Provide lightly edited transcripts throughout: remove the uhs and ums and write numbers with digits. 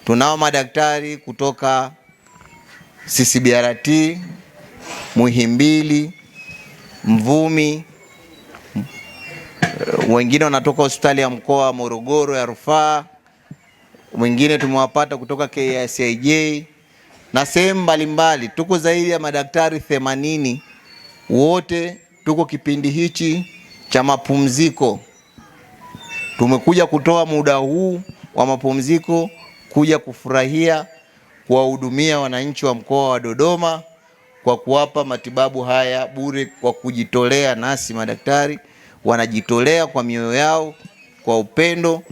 Tunao madaktari kutoka CCBRT, Muhimbili, Mvumi, wengine wanatoka hospitali ya mkoa wa Morogoro ya rufaa, wengine tumewapata kutoka KICJ na sehemu mbalimbali. Tuko zaidi ya madaktari 80, wote tuko kipindi hichi cha mapumziko. Tumekuja kutoa muda huu wa mapumziko kuja kufurahia kuwahudumia wananchi wa mkoa wa Dodoma kwa kuwapa matibabu haya bure kwa kujitolea. Nasi madaktari wanajitolea kwa mioyo yao, kwa upendo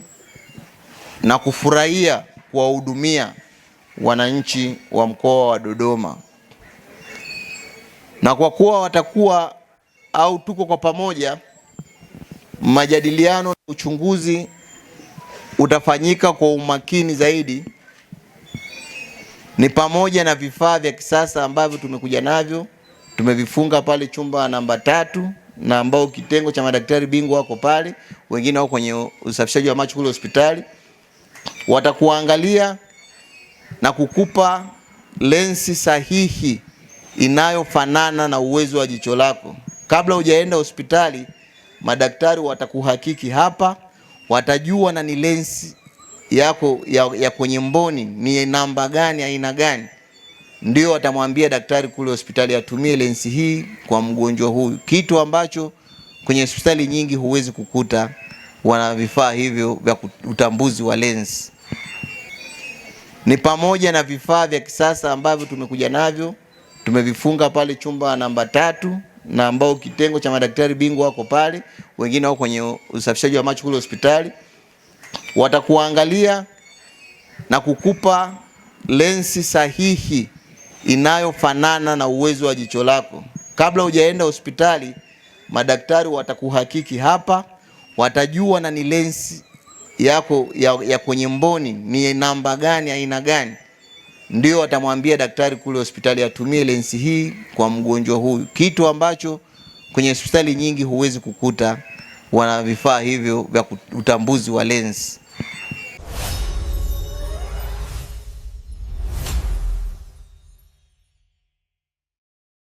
na kufurahia kuwahudumia wananchi wa mkoa wa Dodoma. Na kwa kuwa watakuwa au tuko kwa pamoja, majadiliano na uchunguzi utafanyika kwa umakini zaidi, ni pamoja na vifaa vya kisasa ambavyo tumekuja navyo, tumevifunga pale chumba namba 3 na ambao kitengo cha madaktari bingwa wako pale, wengine wako kwenye usafishaji wa macho kule hospitali. Watakuangalia na kukupa lensi sahihi inayofanana na uwezo wa jicho lako. Kabla hujaenda hospitali, madaktari watakuhakiki hapa, watajua na ni lensi yako ya kwenye mboni ni namba gani, aina gani, ndio watamwambia daktari kule hospitali atumie lensi hii kwa mgonjwa huyu, kitu ambacho kwenye hospitali nyingi huwezi kukuta wana vifaa hivyo vya utambuzi wa lensi. Ni pamoja na vifaa vya kisasa ambavyo tumekuja navyo, tumevifunga pale chumba namba 3 na ambao kitengo cha madaktari bingwa wako pale, wengine wako kwenye usafishaji wa macho kule hospitali. Watakuangalia na kukupa lensi sahihi inayofanana na uwezo wa jicho lako. Kabla hujaenda hospitali, madaktari watakuhakiki hapa, watajua na ni lensi yako ya kwenye mboni ni namba gani, aina gani, ndio watamwambia daktari kule hospitali atumie lensi hii kwa mgonjwa huyu, kitu ambacho kwenye hospitali nyingi huwezi kukuta wana vifaa hivyo vya utambuzi wa lensi.